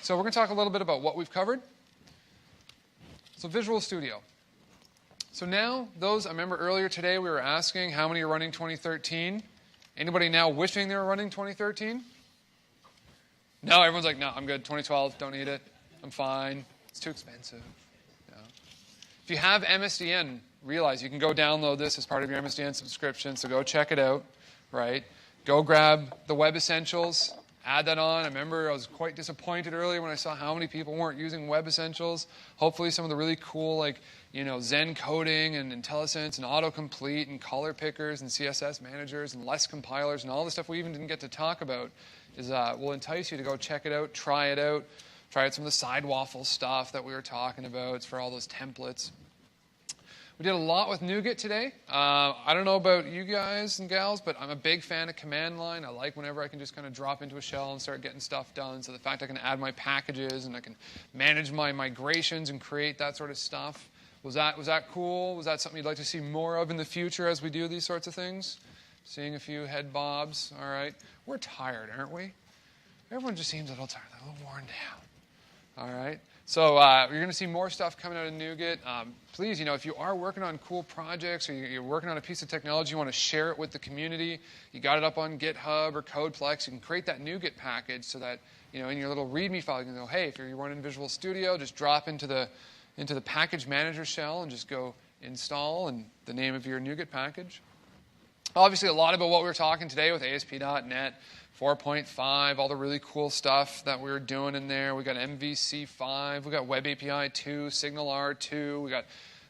So we're going to talk a little bit about what we've covered. So Visual Studio. So now, I remember earlier today we were asking how many are running 2013. Anybody now wishing they were running 2013? No, everyone's like, no, I'm good. 2012, don't need it. I'm fine. It's too expensive. No. If you have MSDN, realize you can go download this as part of your MSDN subscription, so go check it out, right? Go grab the Web Essentials, add that on. I remember I was quite disappointed earlier when I saw how many people weren't using Web Essentials. Hopefully some of the really cool, like, Zen coding and IntelliSense and autocomplete and color pickers and CSS managers and less compilers and all the stuff we even didn't get to talk about will entice you to go check it out, try out some of the Sidewaffle stuff that we were talking about. It's for all those templates. We did a lot with NuGet today. I don't know about you guys and gals, but I'm a big fan of command line. I like whenever I can just kind of drop into a shell and start getting stuff done. So the fact I can add my packages and I can manage my migrations and create that sort of stuff. Was that cool? Was that something you'd like to see more of in the future as we do these sorts of things? Seeing a few head bobs. All right. We're tired, aren't we? Everyone just seems a little tired, a little worn down. All right. So you're going to see more stuff coming out of NuGet. Please, if you are working on cool projects or you're working on a piece of technology, you want to share it with the community, you got it up on GitHub or CodePlex, you can create that NuGet package so that, in your little README file, you can go, hey, if you're running Visual Studio, just drop into the package manager shell and just go install and the name of your NuGet package. Obviously, a lot about what we were talking today with ASP.NET 4.5, all the really cool stuff that we were doing in there. We got MVC5, we got Web API 2, Signal R2, we got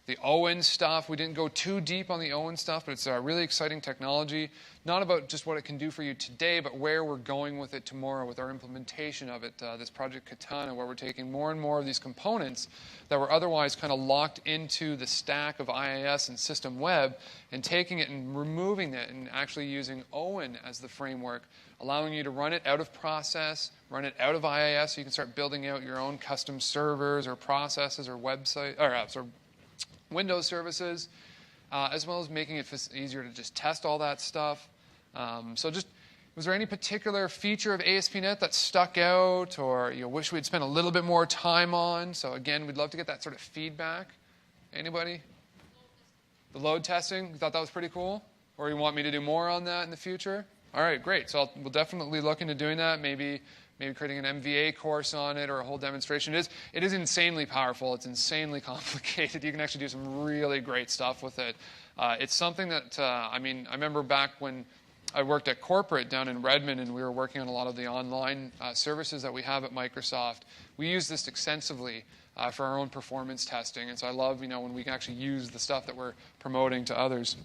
the Owen stuff. We didn't go too deep on the Owen stuff, but it's a really exciting technology. Not about just what it can do for you today, but where we're going with it tomorrow with our implementation of it, this project Katana, where we're taking more and more of these components that were otherwise kind of locked into the stack of IIS and System Web and taking it and removing it and actually using Owen as the framework, allowing you to run it out of process, run it out of IIS, so you can start building out your own custom servers or processes or website or Windows services, as well as making it easier to just test all that stuff. Was there any particular feature of ASP.NET that stuck out or you wish we'd spent a little bit more time on? So again, we'd love to get that sort of feedback. Anybody? The load testing, you thought that was pretty cool? Or you want me to do more on that in the future? All right, great. So we'll definitely look into doing that. Maybe creating an MVA course on it or a whole demonstration. It is insanely powerful. It's insanely complicated. You can actually do some really great stuff with it. It's something that, I remember back when I worked at corporate down in Redmond and we were working on a lot of the online services that we have at Microsoft. We use this extensively for our own performance testing. And so I love, when we can actually use the stuff that we're promoting to others.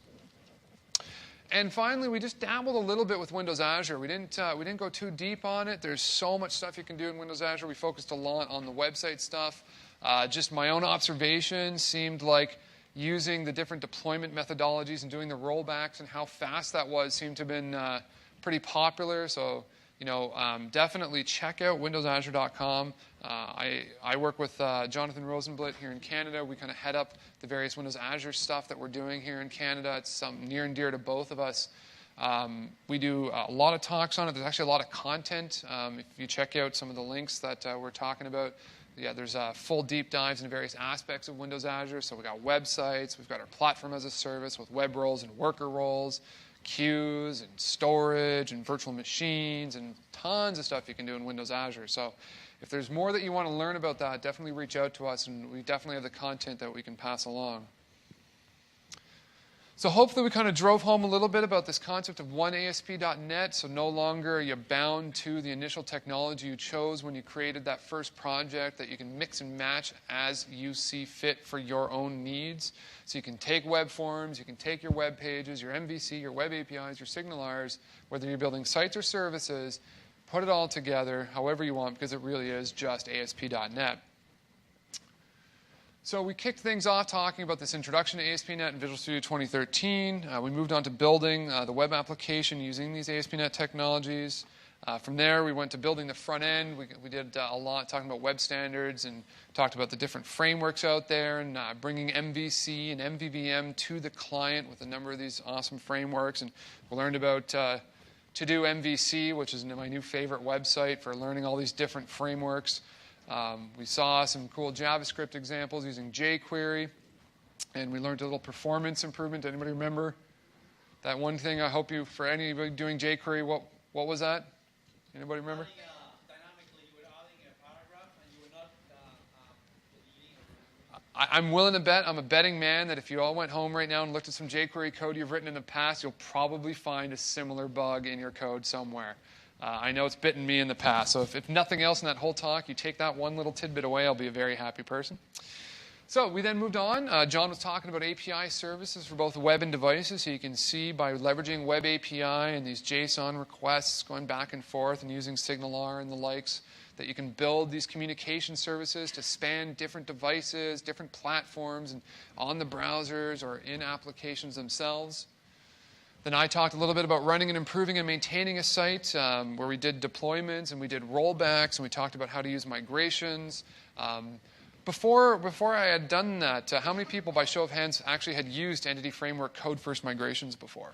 And finally, we just dabbled a little bit with Windows Azure. We didn't go too deep on it. There's so much stuff you can do in Windows Azure. We focused a lot on the website stuff. Just my own observation seemed like using the different deployment methodologies and doing the rollbacks and how fast that was seemed to have been pretty popular. So, definitely check out windowsazure.com. I work with Jonathan Rosenblit here in Canada. We kind of head up the various Windows Azure stuff that we're doing here in Canada. It's something near and dear to both of us. We do a lot of talks on it. There's actually a lot of content. If you check out some of the links that we're talking about, there's full deep dives into various aspects of Windows Azure. So we've got websites. We've got our platform as a service with web roles and worker roles, queues and storage and virtual machines and tons of stuff you can do in Windows Azure. So if there's more that you want to learn about that, definitely reach out to us, and we definitely have the content that we can pass along. So hopefully we kind of drove home a little bit about this concept of one ASP.NET, so no longer are you bound to the initial technology you chose when you created that first project, that you can mix and match as you see fit for your own needs. So you can take web forms, you can take your web pages, your MVC, your web APIs, your Signalrs, whether you're building sites or services, put it all together however you want, because it really is just ASP.NET. So we kicked things off talking about this introduction to ASP.NET in Visual Studio 2013. We moved on to building the web application using these ASP.NET technologies. From there, we went to building the front end. We did a lot talking about web standards and talked about the different frameworks out there and bringing MVC and MVVM to the client with a number of these awesome frameworks. And we learned about To Do MVC, which is my new favorite website for learning all these different frameworks. We saw some cool JavaScript examples using jQuery, and we learned a little performance improvement. Anybody remember that one thing? I hope you, for anybody doing jQuery, what was that? Anybody remember? Dynamically, you were adding a paragraph and you were not deleting. I'm willing to bet, I'm a betting man, that if you all went home right now and looked at some jQuery code you've written in the past, you'll probably find a similar bug in your code somewhere. I know it's bitten me in the past. So if nothing else in that whole talk, you take that one little tidbit away, I'll be a very happy person. So we then moved on. John was talking about API services for both web and devices. So you can see by leveraging Web API and these JSON requests going back and forth and using SignalR and the likes, that you can build these communication services to span different devices, different platforms, and on the browsers or in applications themselves. Then I talked a little bit about running and improving and maintaining a site, where we did deployments and we did rollbacks, and we talked about how to use migrations. Before I had done that, how many people, by show of hands, actually had used Entity Framework code-first migrations before?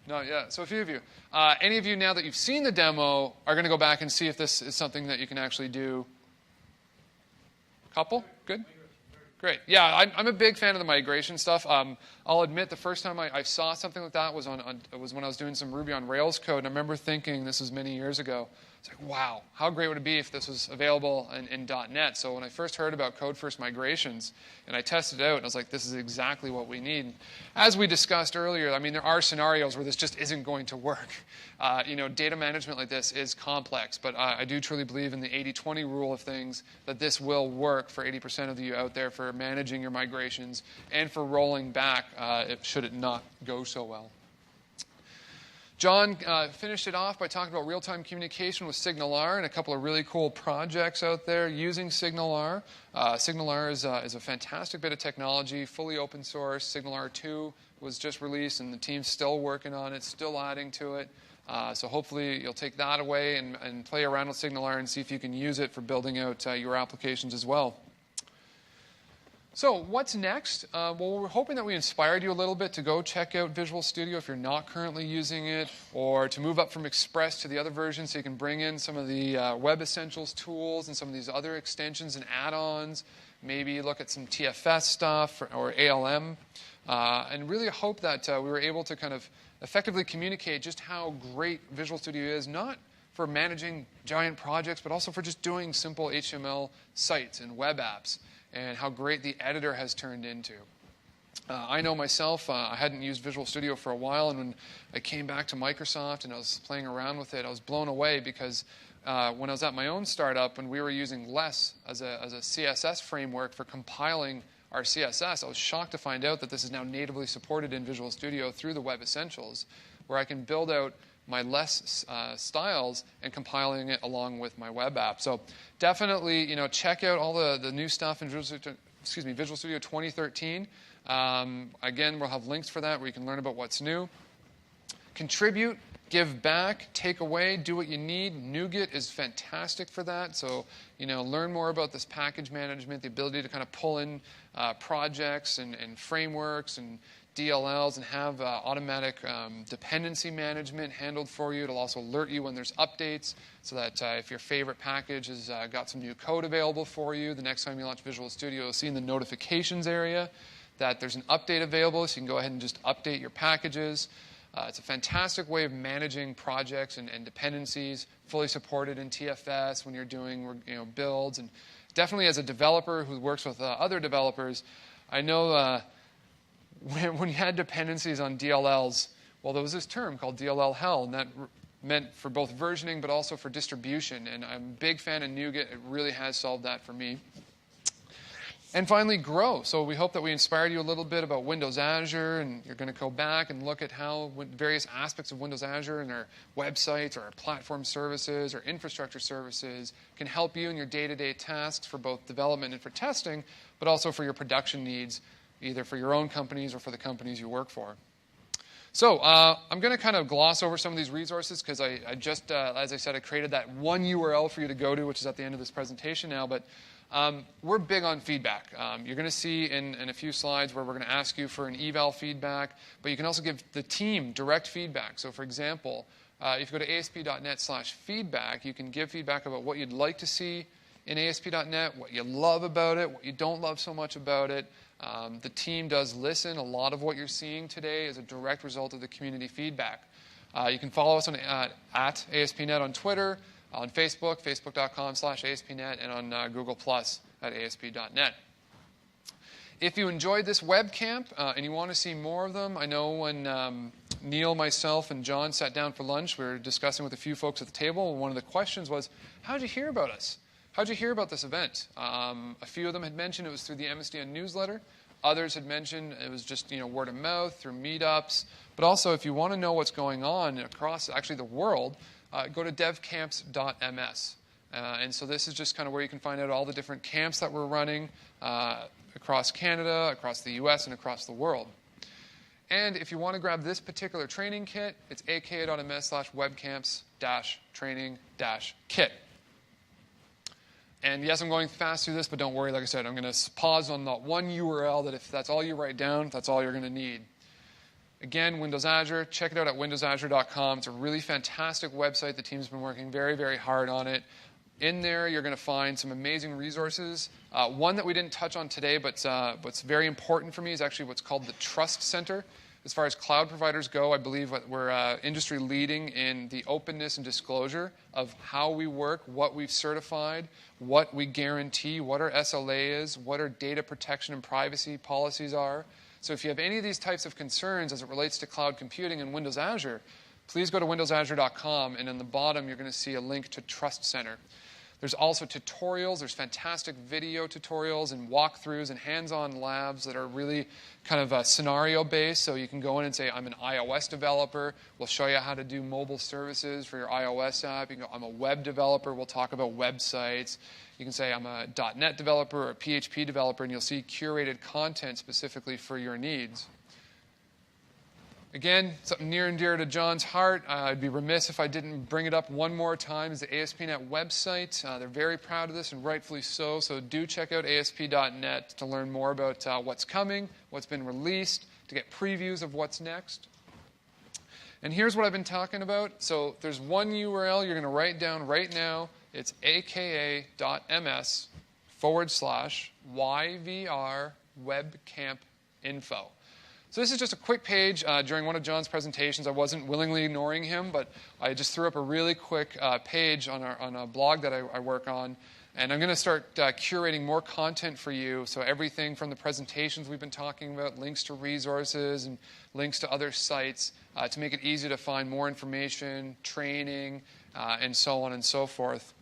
No, yeah, so a few of you. Any of you, now that you've seen the demo, are going to go back and see if this is something that you can actually do? Couple? Good? Great. Yeah, I'm a big fan of the migration stuff. I'll admit the first time I saw something like that was when I was doing some Ruby on Rails code. And I remember thinking, this was many years ago, it's like, wow, how great would it be if this was available in .NET? So when I first heard about code-first migrations, and I tested it out, and I was like, this is exactly what we need. As we discussed earlier, I mean, there are scenarios where this just isn't going to work. Data management like this is complex, but I do truly believe in the 80-20 rule of things, that this will work for 80% of you out there for managing your migrations and for rolling back should it not go so well. John finished it off by talking about real-time communication with SignalR and a couple of really cool projects out there using SignalR. SignalR is a fantastic bit of technology, fully open source. SignalR 2 was just released, and the team's still working on it, still adding to it. So hopefully you'll take that away and play around with SignalR and see if you can use it for building out your applications as well. So what's next? Well, we're hoping that we inspired you a little bit to go check out Visual Studio if you're not currently using it, or to move up from Express to the other version so you can bring in some of the Web Essentials tools and some of these other extensions and add-ons, maybe look at some TFS stuff or ALM, and really hope that we were able to kind of effectively communicate just how great Visual Studio is, not for managing giant projects, but also for just doing simple HTML sites and web apps, and how great the editor has turned into. I know myself, I hadn't used Visual Studio for a while, and when I came back to Microsoft and I was playing around with it, I was blown away because when I was at my own startup, when we were using Less as a CSS framework for compiling our CSS, I was shocked to find out that this is now natively supported in Visual Studio through the Web Essentials, where I can build out my Less styles and compiling it along with my web app. So definitely, check out all the new stuff in Visual Studio 2013. Again, we'll have links for that where you can learn about what's new. Contribute, give back, take away, do what you need. NuGet is fantastic for that. So, learn more about this package management, the ability to kind of pull in projects and frameworks and DLLs and have automatic dependency management handled for you. It'll also alert you when there's updates so that if your favorite package has got some new code available for you, the next time you launch Visual Studio, you'll see in the notifications area that there's an update available, so you can go ahead and just update your packages. It's a fantastic way of managing projects and dependencies, fully supported in TFS when you're doing builds. And definitely as a developer who works with other developers, I know when you had dependencies on DLLs, well, there was this term called DLL hell, and that meant for both versioning but also for distribution. And I'm a big fan of NuGet. It really has solved that for me. And finally, grow. So we hope that we inspired you a little bit about Windows Azure, and you're going to go back and look at how various aspects of Windows Azure and our websites or our platform services or infrastructure services can help you in your day-to-day tasks for both development and for testing, but also for your production needs, either for your own companies or for the companies you work for. So I'm going to kind of gloss over some of these resources because I just, as I said, I created that one URL for you to go to, which is at the end of this presentation now. But we're big on feedback. You're going to see in a few slides where we're going to ask you for an eval feedback, but you can also give the team direct feedback. So for example, If you go to asp.net/feedback, you can give feedback about what you'd like to see in ASP.NET, what you love about it, what you don't love so much about it. The team does listen. A lot of what you're seeing today is a direct result of the community feedback. You can follow us on at ASP.NET on Twitter, on Facebook, facebook.com/ASP.NET, and on Google Plus at ASP.NET. If you enjoyed this WebCamp and you want to see more of them, I know when Neil, myself, and John sat down for lunch, we were discussing with a few folks at the table, and one of the questions was, how'd you hear about us? How'd you hear about this event? A few of them had mentioned it was through the MSDN newsletter. Others had mentioned it was just word of mouth, through meetups. But also, if you want to know what's going on across actually the world, go to devcamps.ms. And so this is just kind of where you can find out all the different camps that we're running across Canada, across the US, and across the world. And if you want to grab this particular training kit, it's aka.ms/webcamps-training-kit. And yes, I'm going fast through this, but don't worry. Like I said, I'm going to pause on that one URL that if that's all you write down, that's all you're going to need. Again, Windows Azure, check it out at windowsazure.com. It's a really fantastic website. The team's been working very, very hard on it. In there, you're going to find some amazing resources. One that we didn't touch on today, but what's very important for me is actually what's called the Trust Center. As far as cloud providers go, I believe we're industry leading in the openness and disclosure of how we work, what we've certified, what we guarantee, what our SLA is, what our data protection and privacy policies are. So if you have any of these types of concerns as it relates to cloud computing and Windows Azure, please go to windowsazure.com, and in the bottom you're going to see a link to Trust Center. There's also tutorials. There's fantastic video tutorials and walkthroughs and hands-on labs that are really kind of scenario-based. So you can go in and say, I'm an iOS developer. We'll show you how to do mobile services for your iOS app. You can go, I'm a web developer. We'll talk about websites. You can say, I'm a .NET developer or a PHP developer, and you'll see curated content specifically for your needs. Again, something near and dear to John's heart. I'd be remiss if I didn't bring it up one more time, is the ASP.NET website. They're very proud of this, and rightfully so. So do check out ASP.NET to learn more about what's coming, what's been released, to get previews of what's next. And here's what I've been talking about. So there's one URL you're going to write down right now. It's aka.ms/YVR webcamp info. So this is just a quick page during one of John's presentations. I wasn't willingly ignoring him, but I just threw up a really quick page on a blog that I work on. And I'm going to start curating more content for you. So everything from the presentations we've been talking about, links to resources and links to other sites to make it easy to find more information, training, and so on and so forth.